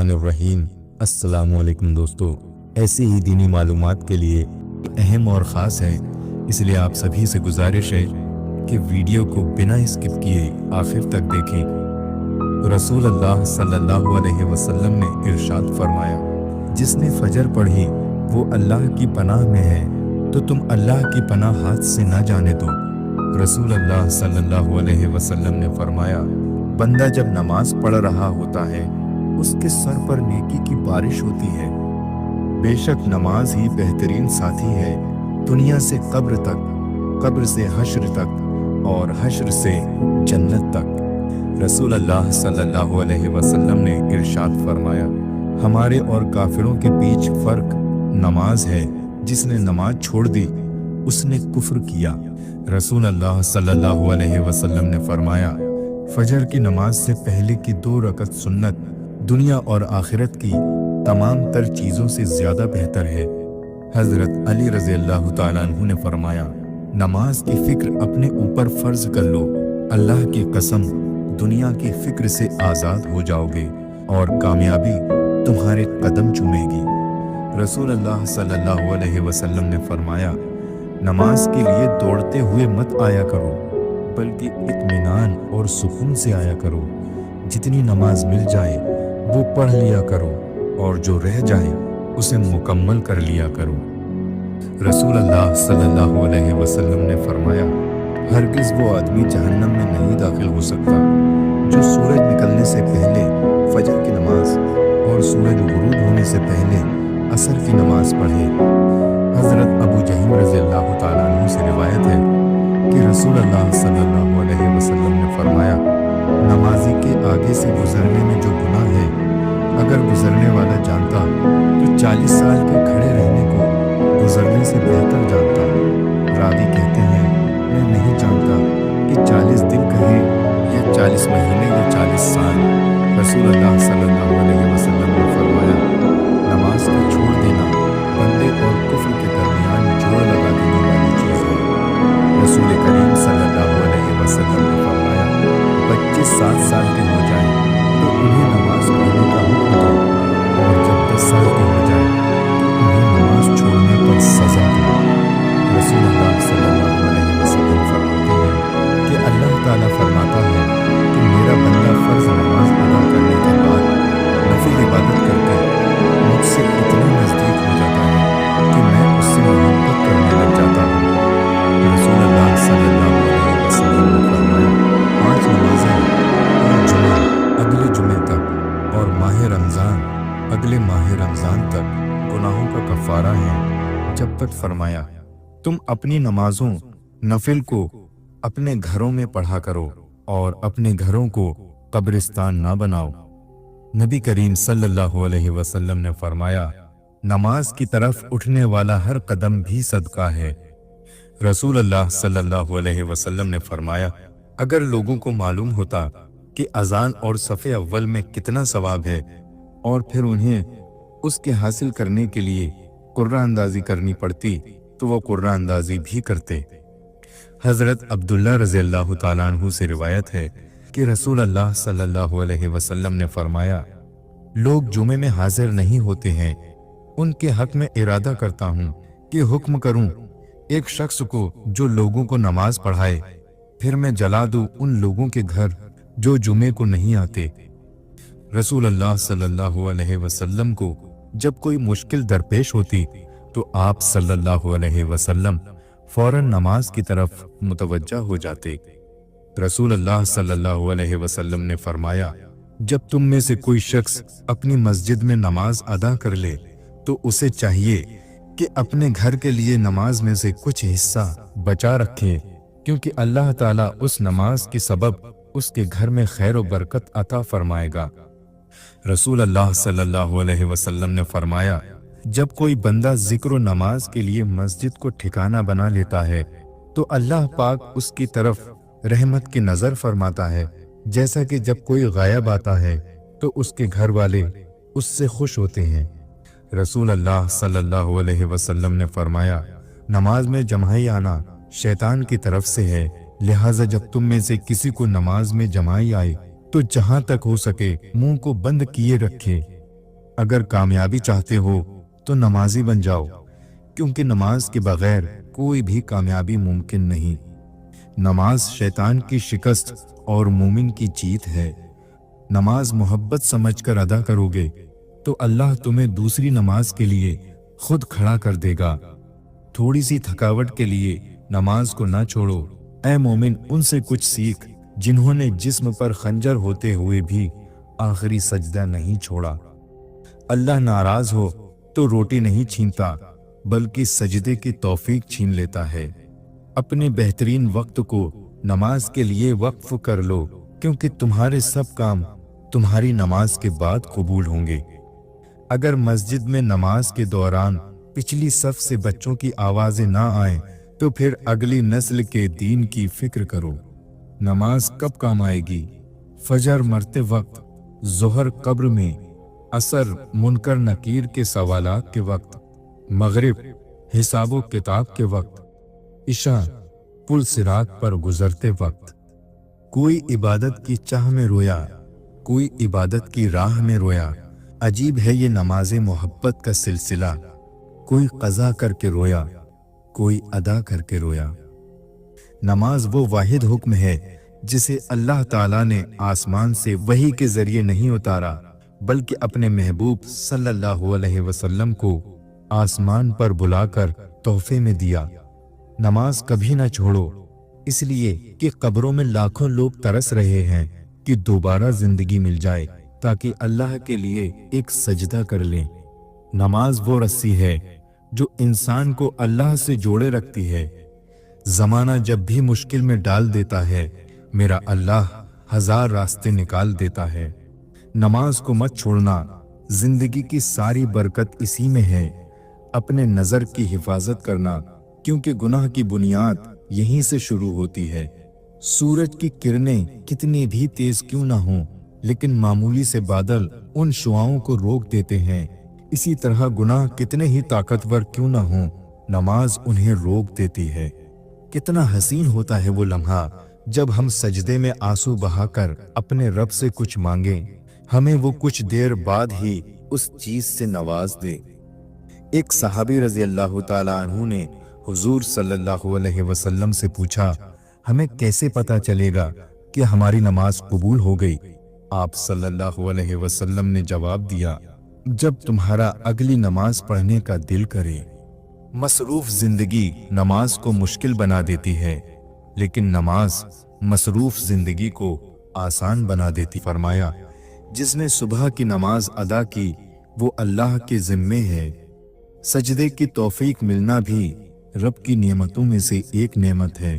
बिस्मिल्लाहिर्रहमानिर्रहीम। अस्सलामु अलैकुम दोस्तों, ऐसी ही दीनी मालूमात के लिए अहम और ख़ास है, इसलिए आप सभी से गुजारिश है कि वीडियो को बिना स्किप किए आखिर तक देखें। रसूल अल्लाह सल्लल्लाहु अलैहि वसल्लम ने इरशाद फरमाया, जिसने फजर पढ़ी वो अल्लाह की पनाह में है, तो तुम अल्लाह की पनाह हाथ से ना जाने दो। रसूल अल्लाह सल्लल्लाहु अलैहि वसल्लम ने फरमाया, बंदा जब नमाज पढ़ रहा होता है उसके सर पर नेकी की बारिश होती है। बेशक नमाज ही बेहतरीन साथी है दुनिया से कब्र तक, कब्र से हश्र तक और हश्र से जन्नत तक। रसूल अल्लाह सल्लल्लाहु अलैहि वसल्लम ने इरशाद फरमाया, हमारे और काफिरों के बीच फर्क नमाज है, जिसने नमाज छोड़ दी उसने कुफ्र किया। रसूल अल्लाह सल्लल्लाहु अलैहि वसल्लम ने फरमाया, फजर की नमाज से पहले की 2 रकत सुन्नत दुनिया और आखिरत की तमाम तर चीज़ों से ज़्यादा बेहतर है। हज़रत अली रज़ी अल्लाह तआला अन्हु ने फरमाया, नमाज की फ़िक्र अपने ऊपर फ़र्ज कर लो, अल्लाह की कसम दुनिया की फ़िक्र से आज़ाद हो जाओगे और कामयाबी तुम्हारे कदम चूमेगी। रसूल अल्लाह सल्लल्लाहु अलैहि वसल्लम ने फरमाया, नमाज के लिए दौड़ते हुए मत आया करो, बल्कि इत्मीनान और सुकून से आया करो। जितनी नमाज मिल जाए वो पढ़ लिया करो और जो रह जाए उसे मुकम्मल कर लिया करो। रसूल अल्लाह सल्लल्लाहु अलैहि वसल्लम ने फरमाया, हरगिज़ वो आदमी जहन्नम में नहीं दाखिल हो सकता जो सूरज निकलने से पहले फजर की नमाज और सूरज गुरूब होने से पहले असर की नमाज पढ़े। हज़रत अबू जहीम रज़ी अल्लाह तआला अन्हु से रिवायत है कि रसूल अल्लाह सल्लल्लाहु अलैहि वसल्लम ने फरमाया, नमाजी के आगे से गुजरने में जो गुनाह है, अगर गुजरने वाला जानता तो 40 साल के खड़े रहने को गुजरने से बेहतर जानता। रावी कहते हैं, मैं नहीं जानता कि 40 दिन कहे या 40 महीने या 40 साल। रसूल अल्लाह सल्लल्लाहु अलैहि वसल्लम ने फरमाया, नमाज का छोड़ देना बंदे और कुफ्र के दरमियान जोड़ लगा देने वाली चीज़ है। रसूल करीम सल्लल्लाहु अलैहि वसल्लम ने फरमाया, बच्चे 7 साल के हो जाएं तो उन्हें नमाज पढ़ने का हुक्म दो, और जब 10 साल के हो जाएं तो उन्हें नमाज छोड़ने पर सजा दो। रसूल अल्लाह सल्लल्लाहु अलैहि वसल्लम फरमाते हैं कि अल्लाह ताला फरमाता है कि मेरा बंदा फ़र्ज़ नमाज अदा करने के बाद नफिल इबादत करके मुझसे इतना नज़दीक हो जाता है कि मैं उससे मोहब्बत करने लग जाता हूँ। रसूल अल्लाह सल्लल्लाहु अलैहि वसल्लम ने फरमाया, 5 नमाज़ें और जुमा अगले जुमे तक और माह रमज़ान अगले माह रमज़ान तक गुनाहों का कफ़ारा है। जब तक फरमाया, तुम अपनी नमाजों नफिल को अपने घरों में पढ़ा करो और अपने घरों को कब्रिस्तान ना बनाओ। नबी करीम सल्लल्लाहु अलैहि वसल्लम ने फरमाया, नमाज की तरफ उठने वाला हर कदम भी सदका है। रसूल अल्लाह सल्लल्लाहु अलैहि वसल्लम ने फरमाया, अगर लोगों को मालूम होता कि अजान और सफ़े अव्वल में कितना सवाब है और फिर उन्हें उसके हासिल करने के लिए कुर्रा अंदाजी करनी पड़ती तो वो कुर्रा अंदाजी भी करते। हज़रत अब्दुल्ला रज़ी अल्लाह तआला अन्हु से रिवायत है कि रसूल अल्लाह सल्लल्लाहु अलैहि वसल्लम ने फरमाया, लोग जुमे में हाजिर नहीं होते हैं, उनके हक में इरादा करता हूँ कि हुक्म करूँ एक शख्स को जो लोगों को नमाज पढ़ाए, फिर मैं जला दूँ उन लोगों के घर जो जुमे को नहीं आते। रसूल अल्लाह सल्लल्लाहु अलैहि वसल्लम को जब कोई मुश्किल दरपेश होती तो आप सल्लल्लाहु अलैहि वसल्लम फौरन नमाज की तरफ मुतवज्जा हो जाते। रसूल अल्लाह सल्लल्लाहु अलैहि वसल्लम ने फरमाया, जब तुम में से कोई शख्स अपनी मस्जिद में नमाज अदा कर ले तो उसे चाहिए कि अपने घर के लिए नमाज में से कुछ हिस्सा बचा रखे, क्योंकि अल्लाह ताला उस नमाज के सबब उसके घर में खैर व बरकत अता फरमाएगा। रसूल अल्लाह सल्लल्लाहु अलैहि वसल्लम ने फरमाया, जब कोई बंदा जिक्र व नमाज के लिए मस्जिद को ठिकाना बना लेता है तो अल्लाह पाक उसकी तरफ रहमत की नज़र फरमाता है, जैसा कि जब कोई गायब आता है तो उसके घर वाले उससे खुश होते हैं। रसूल अल्लाह सल्लल्लाहु अलैहि वसल्लम ने फरमाया, नमाज में जमाई आना शैतान की तरफ से है, लिहाजा जब तुम में से किसी को नमाज में जमाई आए तो जहां तक हो सके मुंह को बंद किए रखे अगर कामयाबी चाहते हो तो नमाजी बन जाओ, क्योंकि नमाज के बगैर कोई भी कामयाबी मुमकिन नहीं। नमाज शैतान की शिकस्त और मोमिन की जीत है। नमाज मोहब्बत समझकर अदा करोगे तो अल्लाह तुम्हें दूसरी नमाज के लिए खुद खड़ा कर देगा। थोड़ी सी थकावट के लिए नमाज को ना छोड़ो। ऐ मोमिन, उनसे कुछ सीख जिन्होंने जिस्म पर खंजर होते हुए भी आखिरी सजदा नहीं छोड़ा। अल्लाह नाराज हो तो रोटी नहीं छीनता, बल्कि सजदे की तौफीक छीन लेता है। अपने बेहतरीन वक्त को नमाज के लिए वक्फ कर लो, क्योंकि तुम्हारे सब काम तुम्हारी नमाज के बाद कबूल होंगे। अगर मस्जिद में नमाज के दौरान पिछली सफ से बच्चों की आवाजें ना आए तो फिर अगली नस्ल के दीन की फिक्र करो। नमाज कब काम आएगी? फजर मरते वक्त, जोहर कब्र में, असर मुनकर नकीर के सवालात के वक्त, मगरिब हिसाबो किताब के वक्त, इशा पुल सिरात पर गुजरते वक्त। कोई इबादत की चाह में रोया, कोई इबादत की राह में रोया। अजीब है ये नमाज़े मोहब्बत का सिलसिला। कोई कज़ा करके रोया, कोई अदा करके रोया। नमाज वो वाहिद हुक्म है जिसे अल्लाह ताला ने आसमान से वही के जरिए नहीं उतारा, बल्कि अपने महबूब सल्लल्लाहु अलैहि वसल्लम को आसमान पर बुलाकर तोहफे में दिया। नमाज कभी ना छोड़ो, इसलिए कि कब्रों में लाखों लोग तरस रहे हैं कि दोबारा जिंदगी मिल जाए ताकि अल्लाह के लिए एक सजदा कर लें। नमाज वो रस्सी है जो इंसान को अल्लाह से जोड़े रखती है। जमाना जब भी मुश्किल में डाल देता है, मेरा अल्लाह हजार रास्ते निकाल देता है। नमाज को मत छोड़ना, जिंदगी की सारी बरकत इसी में है। अपने नजर की हिफाजत करना, क्योंकि गुनाह की बुनियाद यहीं से शुरू होती है। सूरज की किरणें कितनी भी तेज क्यों ना हों, लेकिन मामूली से बादल उन शुआओं को रोक देते हैं। इसी तरह गुनाह कितने ही ताकतवर क्यों ना हों, नमाज उन्हें रोक देती है। कितना हसीन होता है वो लम्हा जब हम सजदे में आंसू बहाकर अपने रब से कुछ मांगे, हमें वो कुछ देर बाद ही उस चीज से नवाज दे। एक सहाबी रजी अल्लाह ताला अन्हु ने हुजूर सल्लल्लाहु अलैहि वसल्लम से पूछा, हमें कैसे पता चलेगा कि हमारी नमाज कबूल हो गई? आप सल्लल्लाहु अलैहि वसल्लम ने जवाब दिया, जब तुम्हारा अगली नमाज पढ़ने का दिल करे। मसरूफ जिंदगी नमाज को मुश्किल बना देती है, लेकिन नमाज मसरूफ जिंदगी को आसान बना देती। फरमाया, जिसने सुबह की नमाज अदा की वो अल्लाह के जिम्मे है। सजदे की तौफीक मिलना भी रब की नेमतों में से एक नेमत है।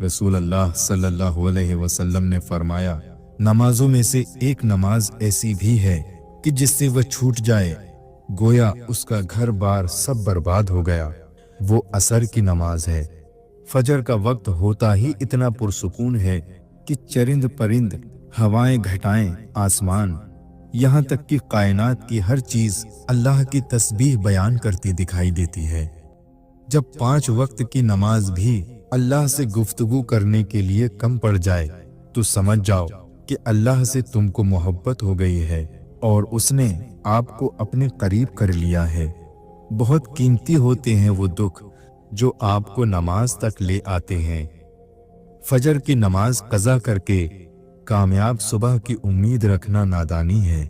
रसूल अल्लाह सल्लल्लाहु अलैहि वसल्लम ने फरमाया, नमाजों में से एक नमाज ऐसी भी है कि जिससे वह छूट जाए गोया उसका घर बार सब बर्बाद हो गया। वो असर की नमाज है। फजर का वक्त होता ही इतना पुरसुकून है कि चरिंद परिंद, हवाएं, घटाएं, आसमान, यहाँ तक कि कायनात की हर चीज अल्लाह की तस्बीह बयान करती दिखाई देती है। जब 5 वक्त की नमाज भी अल्लाह से गुफ्तगू करने के लिए कम पड़ जाए तो समझ जाओ कि अल्लाह से तुमको मोहब्बत हो गई है और उसने आपको अपने करीब कर लिया है। बहुत कीमती होते हैं वो दुख जो आपको नमाज तक ले आते हैं। फजर की नमाज कज़ा करके कामयाब सुबह की उम्मीद रखना नादानी है।